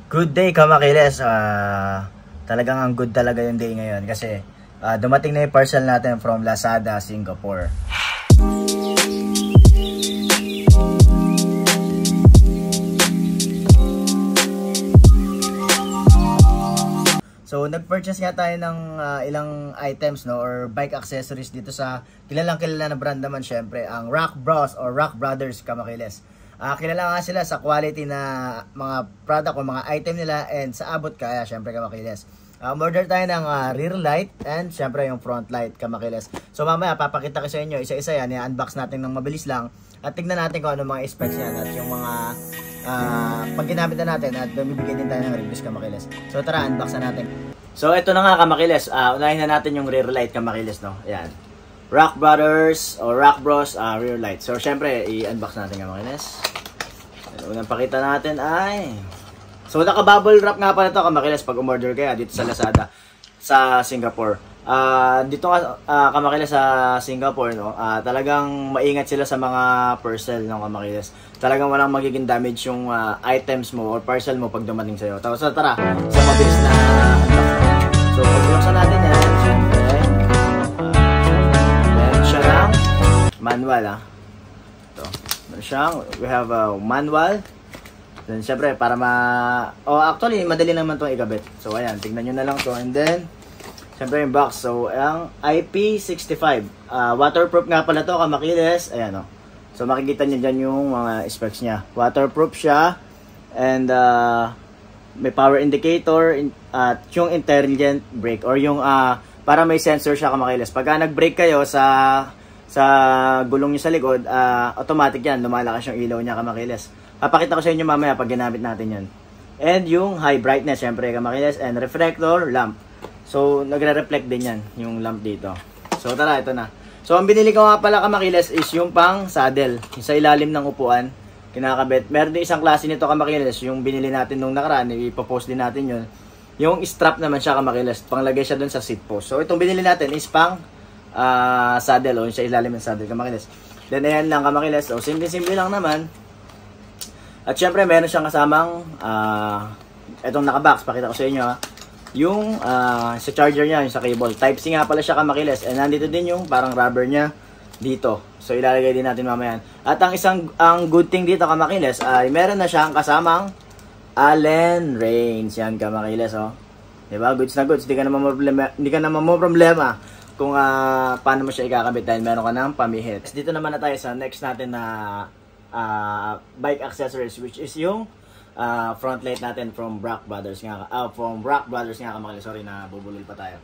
Good day kamakiles. Talagang ang good talaga yung day ngayon kasi dumating na yung parcel natin from Lazada, Singapore. So nag-purchase nga tayo ng ilang items, no, or bike accessories dito sa kilalang kilala na brand naman syempre, ang Rock Bros or Rock Brothers kamakiles. Kilala nga sila sa quality na mga product o mga item nila and sa abot kaya syempre kamakiles. Order tayo ng rear light and syempre yung front light kamakiles. So mamaya papakita ko sa inyo isa-isa yan, i-unbox natin ng mabilis lang at tignan natin kung ano mga specs yan at yung mga pag ginamit na natin at bibigyan din tayo ng reviews kamakiles. So tara, unbox na natin. So ito na nga kamakiles, unahin na natin yung rear light kamakiles, no. Ayan. Rock Brothers or Rock Bros rear light. So syempre i-unbox natin kamakiles. Unang pakita natin ay so naka-bubble wrap nga pala ito kamakiles pag umorder kaya dito sa Lazada sa Singapore. Dito kamakiles sa Singapore, no, talagang maingat sila sa mga parcel, no kamakiles. Talagang walang magiging damage yung items mo or parcel mo pag dumating sa'yo. So tara, sa mabilis na unbox. So pag-buksan natin yan, syempre meron siya ng manual, ito, meron siyang, we have a manual. Then syempre para actually madali naman itong ikabit. So ayan, tignan nyo na lang to. And then syempre yung box. So ang IP65 waterproof nga pala to kamakiles. Ayan, so makikita nyo dyan yung mga specs nya. Waterproof siya. And may power indicator at yung intelligent brake or yung para may sensor siya kamakiles. Pagka nag-brake kayo sa gulong nyo sa likod, automatic yan, lumalakas yung ilaw niya kamakiles. Papakita ko sa inyo mamaya pag ginamit natin yan. And yung high brightness syempre kamakiles and reflector lamp. So nagre-reflect din yan yung lamp dito. So tara, ito na. So ang binili ko nga pala kamakiles is yung pang saddle, yung sa ilalim ng upuan kinakabit. Meron din isang klase nito kamakiles, yung binili natin nung nakaraan, ipopost din natin yun. Yung strap naman siya kamakiles, panglagay siya dun sa seat post. So itong binili natin is pang saddle o yung sa ilalim ng saddle kamakiles. Then ayan lang kamakiles. So simple lang naman. At syempre meron siyang kasamang itong nakabox, pakita ko sa inyo yung sa charger niya, yung sa cable. Type C nga pala siya kamakiles. And nandito din yung parang rubber niya dito. So ilalagay din natin mamaya. At ang good thing dito kamakiles ay meron na siyang kasamang Allen wrench. Yan kamakiles, diba? Goods na goods. Hindi ka naman mo problema kung paano mo siya ikakabit dahil meron ka ng pamihit. Dito naman na tayo sa next natin na bike accessories, which is yung front light natin from Rock Brothers nga kamakiles. Sorry na bubulol pa tayo.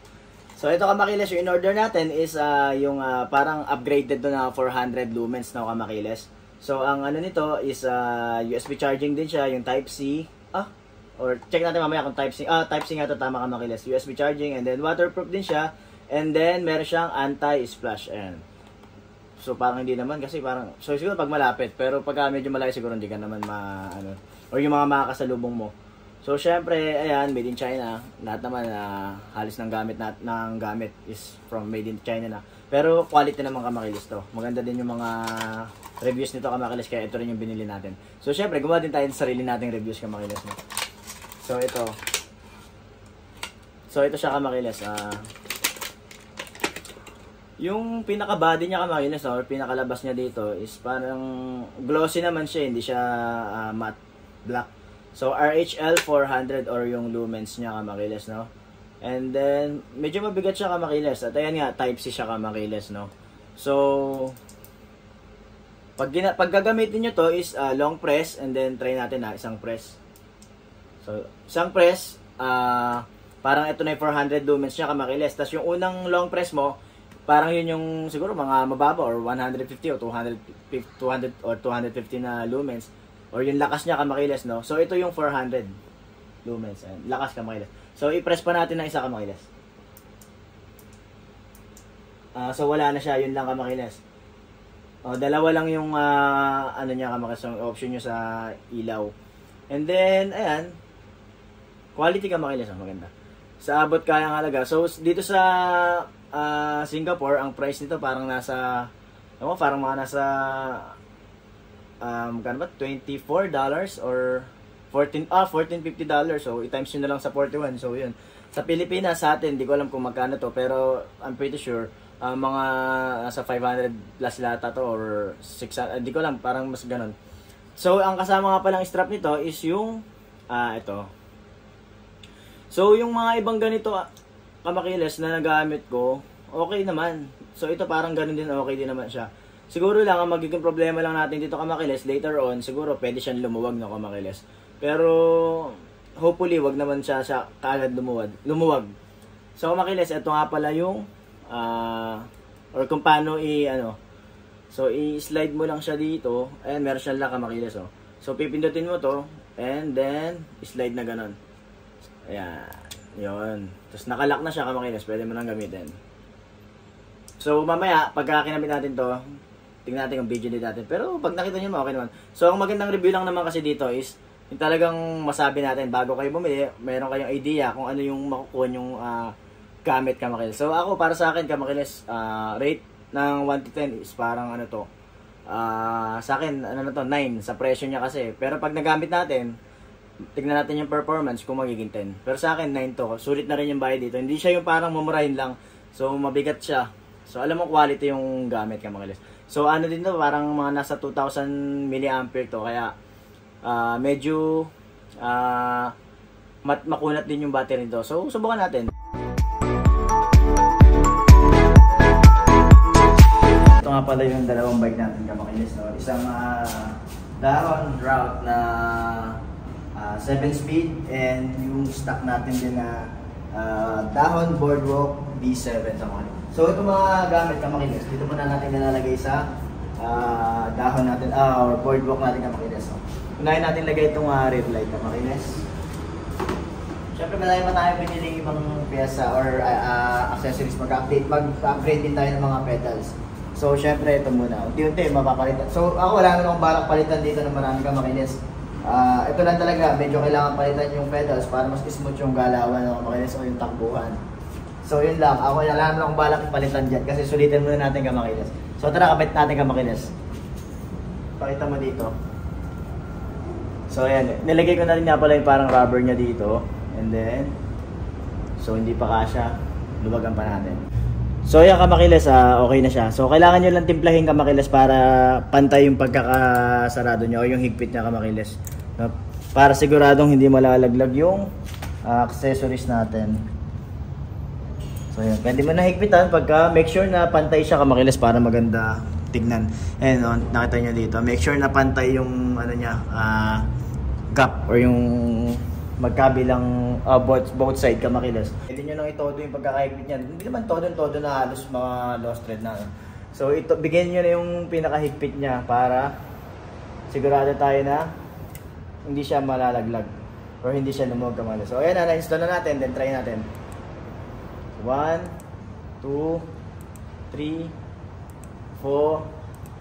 So ito kamakiles, yung in-order natin is yung parang upgraded to na 400 lumens na kamakiles. So ang ano nito is USB charging din siya, yung type C. Or check natin mamaya kung type C. Type C nga to, tama kamakiles. USB charging and then waterproof din siya. And then meron siyang anti-splash. Ayan. So parang hindi naman kasi parang so siguro pag malapit, pero pag medyo malayo siguro hindi ka naman or yung mga makakasalubong mo. So syempre ayan, made in China. Lahat naman halos ng gamit is from made in China na. Pero quality naman kamakilis to. Maganda din yung mga reviews nito kamakilis, kaya ito rin yung binili natin. So syempre gumawa din tayo ng sarili nating reviews kamakilis, no? So ito siya kamakilis. Yung pinaka-body niya kamakilis, or pinakalabas niya dito is parang glossy naman siya, hindi siya matte black. So RHL 400 or yung lumens niya kamakilis, no? And then medyo mabigat siya kamakilis. At ayan nga, type C siya kamakilis, no? So pag gagamitin niyo to is long press and then try natin isang press. So isang press, parang ito na yung 400 lumens niya kamakilis. Tapos yung unang long press mo, parang yun yung siguro mga mababa or 150 o 200 or 250 na lumens or yung lakas niya kamakiles, no? So ito yung 400 lumens and lakas kamakiles. So i-press pa natin ng isa kamakiles. So wala na siya, yun lang kamakiles. Dalawa lang yung ano niya kamakiles, yung option niyo sa ilaw. And then ayan, quality kamakiles, maganda. Sa abot kayang halaga. So dito sa Singapore, ang price nito parang nasa magkano ba? $24 or $1450. So, i-times nyo na lang sa 41. So, yun. Sa Pilipinas, sa atin, di ko alam kung magkano to. Pero, I'm pretty sure, mga nasa 500 plus lata to or 600. Di ko alam, parang mas ganun. So, ang kasama nga palang strap nito is yung, ito. So, yung mga ibang ganito, kamakiles na nagamit ko, okay naman. So, ito parang ganun din, okay din naman siya. Siguro lang, ang magiging problema lang natin dito kamakiles, later on, siguro pwede siyang lumuwag na kamakiles. Pero, hopefully, wag naman siya kaagad lumuwag. So, kamakiles, ito nga pala yung, or kung paano so, i-slide mo lang siya dito, and meron siyang lock kamakiles, oh. So, pipindutin mo to, and then, slide na ganun. Ayan, yun. Tapos, nakalock na siya kamakiles, pwede mo nang gamitin. So, mamaya, pagka kinamit natin to, tingnan natin yung video din natin. Pero, pag nakita nyo mo, okay naman. So, ang magandang review lang naman kasi dito is, yung talagang masabi natin, bago kayo bumili, meron kayong idea kung ano yung makukuha yung gamit kamakiles. So, ako, para sa akin, kamakiles, rate ng 1 to 10 is parang ano to. Sa akin, ano na to, 9 sa presyo niya kasi. Pero, pag nagamit natin, tingnan natin yung performance kung magiging 10. Pero sa akin, 9 to. Sulit na rin yung bayad dito. Hindi siya yung parang mumurahin lang. So, mabigat siya. So, alam mo quality yung gamit kamakiles. So, ano din to, parang mga nasa 2,000 mAh to. Kaya, medyo makunat din yung battery nito. So, subukan natin. Ito nga pala yung dalawang bike natin kamakiles. No? Isang Dahon route na 7-speed and yung stock natin din na Dahon Boardwalk B7 sa mga. So ito mga gamit kamakiles, dito muna natin nilalagay sa dahon natin, or boardwalk natin kamakiles. So, unahin natin lagay itong red light kamakiles. Siyempre marami pa tayo pinili ibang pyesa or accessories, mag-upgrade din tayo ng mga pedals. So syempre ito muna, unti-unti mapapalitan. So ako wala naman akong balak palitan dito ng marami kamakiles. Ito lang talaga, medyo kailangan palitan yung pedals para mas smooth yung galawan ng kamakiles o yung takbuhan. So yun lang, ako wala naman akong balak ipalitan dyan kasi sulitin muna natin kamakiles. So tara, kapit natin kamakiles. Pakita mo dito. So ayan, nilagay ko na rin nga pala yung parang rubber niya dito. And then, so hindi pa kasya, luwagan pa natin. So yan kamakiles, okay na siya. So kailangan nyo lang timplahin kamakiles para pantay yung pagkakasarado nyo o yung higpit niya kamakiles. Para siguradong hindi malalaglag yung accessories natin. So yun, pwede mo na higpitan pagka make sure na pantay siya kamakiles para maganda tignan. And nakita nyo dito, make sure na pantay yung ano niya, gap or yung magkabilang both side kamakiles. Pwede nyo lang itodo yung pagkakahigpit niyan. Hindi naman todo na halos mga lost thread na. So ito, bigyan nyo na yung pinakahigpit niya para sigurado tayo na hindi siya malalaglag or hindi siya lumuwag kamakiles. So ayan na-install na natin, then try natin. 1, 2, 3, 4,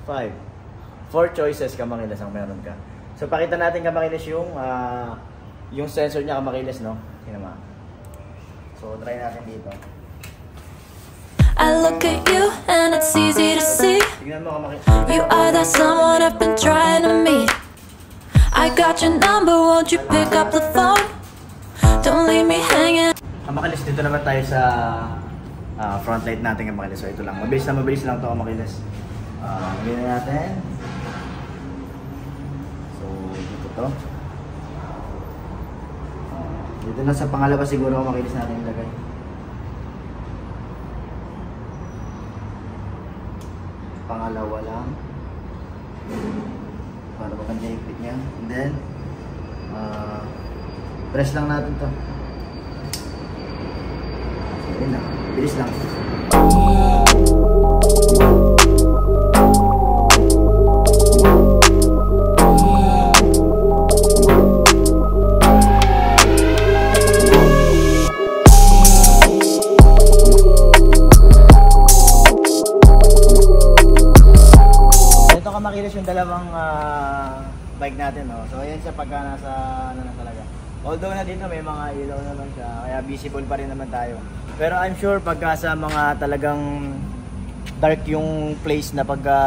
5. 4 choices kamakiles ang meron ka. So pakita natin kamakiles yung sensor niya kamakiles, no? Tingnan mo. So try natin dito. I look at you and it's easy to see. Tingnan mo kamakiles. You are that someone I've been trying to meet. I got your number, won't you pick up the phone? Don't leave me hanging. Kamakiles, dito naman tayo sa front light natin kamakiles. So ito lang, mabilis lang to kamakiles. Lagyan na natin. So dito to. Dito na sa pangalawa siguro kamakiles natin ilagay. Pangalawa lang. Para maganda yung higpit niya. And then press lang natin to. Ayun lang, bilis lang. Ito kamakiles yung dalawang bike natin, no? So ayan siya pagka nasa ano na talaga. Although na dito may mga ilaw naman siya, kaya visible pa rin naman tayo. Pero I'm sure pagka sa mga talagang dark yung place na pagka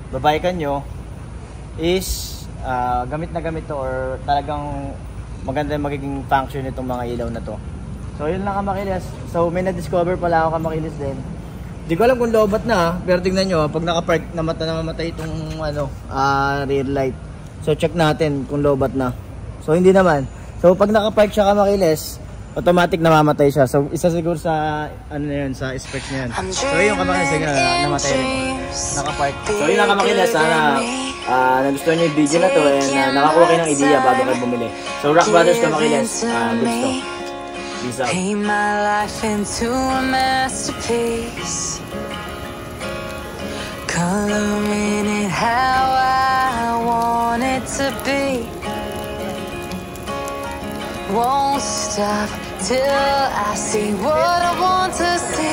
babaykan nyo is gamit na gamit to or talagang maganda yung magiging function nitong mga ilaw na to. So yun lang kamakilis. So may na-discover pala ako kamakilis din. Hindi ko alam kung lobat na, pero tingnan nyo, pag nakapark namamatay itong rear light. So check natin kung lobat na. So hindi naman. So pag nakapark siya kamakilis, automatic namamatay siya. So isa siguro sa ano na yun, sa specs niya yan. So yung kamakilis na namatay rin. Nakapark. So yun lang kamakilis, sana nagustuhan nyo yung video na to and nakakuha kayo ng idea bago kayo bumili. So Rock Brothers kamakilis, goods to. Peace out. Paint my life into a masterpiece, coloring it how I want it to be. Won't stop till I see what I want to see.